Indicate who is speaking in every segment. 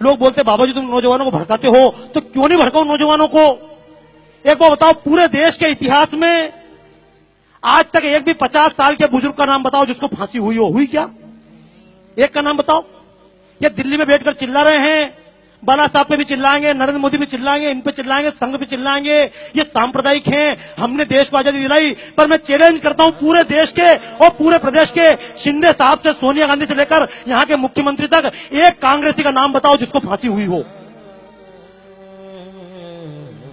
Speaker 1: लोग बोलते बाबा जी तुम नौजवानों को भड़काते हो, तो क्यों नहीं भड़काओ नौजवानों को? एक बार बताओ, पूरे देश के इतिहास में आज तक एक भी 50 साल के बुजुर्ग का नाम बताओ जिसको फांसी हुई हो? हुई क्या? एक का नाम बताओ। ये दिल्ली में बैठकर चिल्ला रहे हैं, बाला साहब पे भी चिल्लाएंगे, नरेंद्र मोदी भी चिल्लाएंगे, इन पे चिल्लाएंगे, संघ पे चिल्लाएंगे, ये सांप्रदायिक हैं, हमने देश को आजादी दिलाई। पर मैं चैलेंज करता हूं पूरे देश के और पूरे प्रदेश के, शिंदे साहब से सोनिया गांधी से लेकर यहां के मुख्यमंत्री तक, एक कांग्रेसी का नाम बताओ जिसको फांसी हुई हो।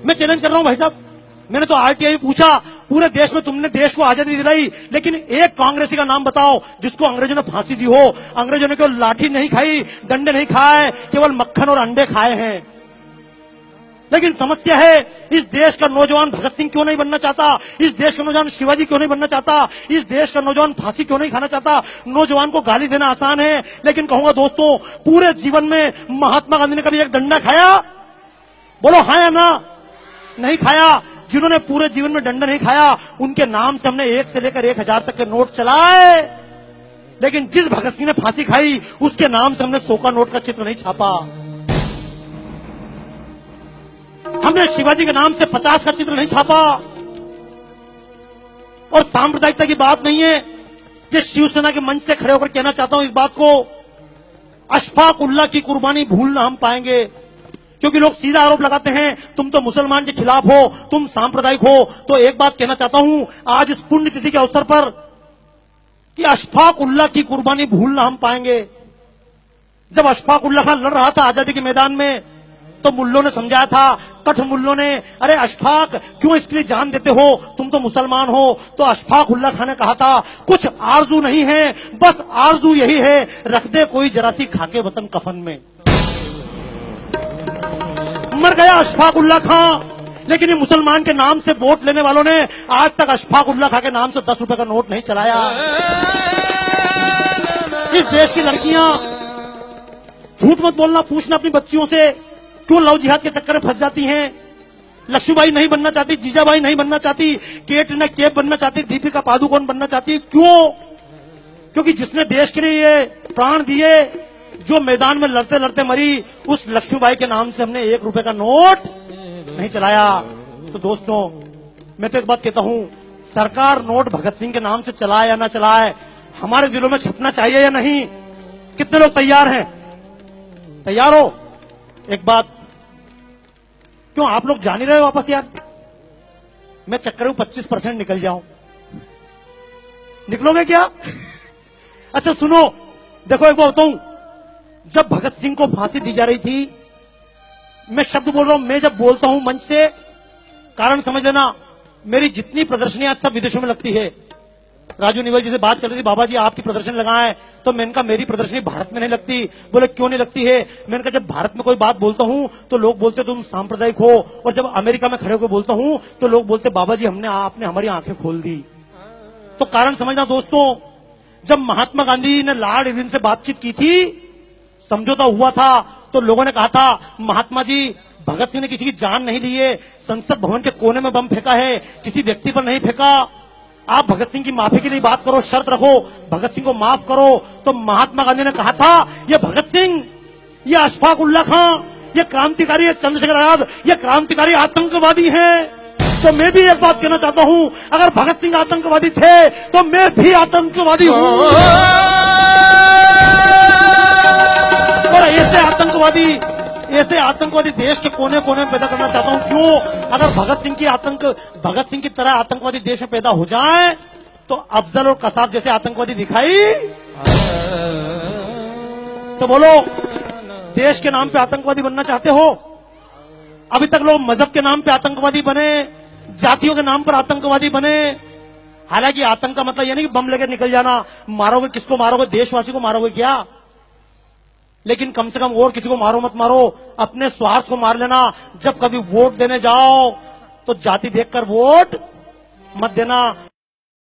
Speaker 1: मैं चैलेंज कर रहा हूं भाई साहब। मैंने तो आरटीआई पूछा, पूरे देश में तुमने देश को आजादी दिलाई, लेकिन एक कांग्रेसी का नाम बताओ जिसको अंग्रेजों ने फांसी दी हो। अंग्रेजों ने केवल लाठी नहीं खाई, डंडे नहीं खाए, केवल मक्खन और अंडे खाए हैं। लेकिन समस्या है, इस देश का नौजवान भगत सिंह क्यों नहीं बनना चाहता? इस देश का नौजवान शिवाजी क्यों नहीं बनना चाहता? इस देश का नौजवान फांसी क्यों नहीं खाना चाहता? नौजवान को गाली देना आसान है, लेकिन कहूंगा दोस्तों, पूरे जीवन में महात्मा गांधी ने कभी एक डंडा खाया? बोलो हाँ या ना? नहीं खाया। जिन्होंने पूरे जीवन में डंडा नहीं खाया, उनके नाम से हमने 1 से लेकर 1000 तक के नोट चलाए, लेकिन जिस भगत सिंह ने फांसी खाई, उसके नाम से हमने 100 का नोट का चित्र नहीं छापा। हमने शिवाजी के नाम से 50 का चित्र नहीं छापा। और सांप्रदायिकता की बात नहीं है, ये शिवसेना के मंच से खड़े होकर कहना चाहता हूं इस बात को, अशफाक उल्लाह की कुर्बानी भूलना हम पाएंगे। क्योंकि लोग सीधा आरोप लगाते हैं तुम तो मुसलमान के खिलाफ हो, तुम सांप्रदायिक हो। तो एक बात कहना चाहता हूं आज इस पुण्यतिथि के अवसर पर कि अशफाक उल्लाह की कुर्बानी भूलना हम पाएंगे। जब अशफाक उल्लाह खान लड़ रहा था आजादी के मैदान में, तो मुल्लों ने समझाया था, कठ मुल्लों ने, अरे अशफाक क्यों इसके लिए जान देते हो, तुम तो मुसलमान हो। तो अशफाक उल्लाह खान ने कहा था, कुछ आरजू नहीं है, बस आरजू यही है, रख दे कोई जरा सी खाके वतन कफन में। मर गया अशफाक उल्लाह खां। लेकिन ये मुसलमान के नाम से वोट लेने वालों ने आज तक अशफाक उल्लाह खां के नाम से 10 रुपए का नोट नहीं चलाया। इस देश की लड़कियां, झूठ मत बोलना, पूछना अपनी बच्चियों से, क्यों लव जिहाद के चक्कर में फंस जाती हैं? लक्ष्मीबाई नहीं बनना चाहती, जीजाबाई नहीं बनना चाहती, कैटरीना कैफ बनना चाहती, दीपिका पादुकोण बनना चाहती। क्यों? क्योंकि जिसने देश के लिए प्राण दिए, जो मैदान में लड़ते लड़ते मरी, उस लक्ष्मीबाई के नाम से हमने 1 रुपए का नोट नहीं चलाया। तो दोस्तों, मैं तो एक बात कहता हूं, सरकार नोट भगत सिंह के नाम से चलाए या ना चलाए, हमारे दिलों में छपना चाहिए या नहीं? कितने लोग तैयार हैं? तैयार हो? एक बात, क्यों आप लोग जान ही रहे हो वापस यार? मैं चक्कर में 25% निकल जाऊं, निकलोगे क्या? अच्छा सुनो, देखो एक बात बताऊं, जब भगत सिंह को फांसी दी जा रही थी, मैं शब्द बोल रहा हूं, मैं जब बोलता हूं मंच से, कारण समझ लेना, मेरी जितनी प्रदर्शनियां सब विदेशों में लगती है। राजू निवल जी से बात चल रही थी, बाबा जी आपकी प्रदर्शनी लगाएं, तो मैंने कहा मेरी प्रदर्शनी भारत में नहीं लगती। बोले क्यों नहीं लगती है? मैंने कहा जब भारत में कोई बात बोलता हूं तो लोग बोलते तुम सांप्रदायिक हो, और जब अमेरिका में खड़े होकर बोलता हूं तो लोग बोलते बाबा जी आपने हमारी आंखें खोल दी। तो कारण समझना दोस्तों, जब महात्मा गांधी ने लॉर्ड इरविन से बातचीत की थी, समझौता हुआ था, तो लोगों ने कहा था महात्मा जी, भगत सिंह ने किसी की जान नहीं ली है, संसद भवन के कोने में बम फेंका है, किसी व्यक्ति पर नहीं फेंका। आप भगत सिंह की माफी के लिए बात करो, शर्त रखो, भगत सिंह को माफ करो। तो महात्मा गांधी ने कहा था, ये भगत सिंह, ये अशफाक उल्लाह खां, ये क्रांतिकारी, ये चंद्रशेखर आजाद, ये क्रांतिकारी आतंकवादी हैं। तो मैं भी एक बात कहना चाहता हूं, अगर भगत सिंह आतंकवादी थे तो मैं भी आतंकवादी हूं। और ऐसे आतंकवादी देश के कोने कोने में पैदा करना चाहता हूं। क्यों? अगर भगत सिंह की तरह आतंकवादी देश में पैदा हो जाए, तो अफजल और कसाब जैसे आतंकवादी दिखाई, तो बोलो देश के नाम पे आतंकवादी बनना चाहते हो? अभी तक लोग मजहब के नाम पे आतंकवादी बने, जातियों के नाम पर आतंकवादी बने। हालांकि आतंक का मतलब यह नहीं कि बम लेकर निकल जाना, मारोगे किसको मारोगे? देशवासी को मारोगे क्या? लेकिन कम से कम और किसी को मारो मत मारो, अपने स्वार्थ को मार लेना। जब कभी वोट देने जाओ तो जाति देखकर वोट मत देना।